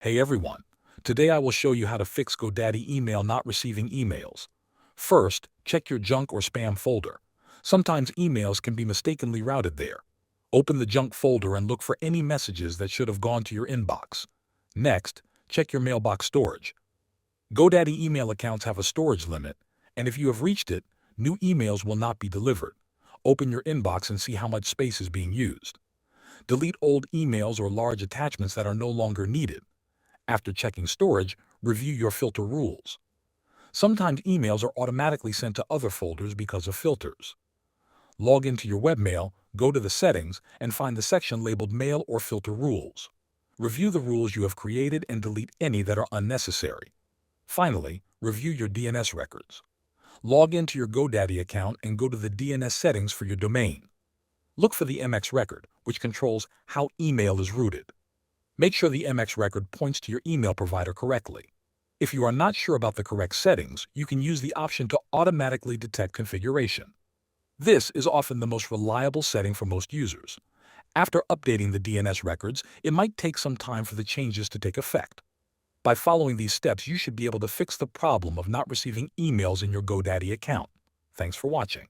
Hey everyone, today I will show you how to fix GoDaddy email not receiving emails. First, check your junk or spam folder. Sometimes emails can be mistakenly routed there. Open the junk folder and look for any messages that should have gone to your inbox. Next, check your mailbox storage. GoDaddy email accounts have a storage limit, and if you have reached it, new emails will not be delivered. Open your inbox and see how much space is being used. Delete old emails or large attachments that are no longer needed. After checking storage, review your filter rules. Sometimes emails are automatically sent to other folders because of filters. Log into your webmail, go to the settings, and find the section labeled Mail or Filter Rules. Review the rules you have created and delete any that are unnecessary. Finally, review your DNS records. Log into your GoDaddy account and go to the DNS settings for your domain. Look for the MX record, which controls how email is routed. Make sure the MX record points to your email provider correctly. If you are not sure about the correct settings, you can use the option to automatically detect configuration. This is often the most reliable setting for most users. After updating the DNS records, it might take some time for the changes to take effect. By following these steps, you should be able to fix the problem of not receiving emails in your GoDaddy account. Thanks for watching.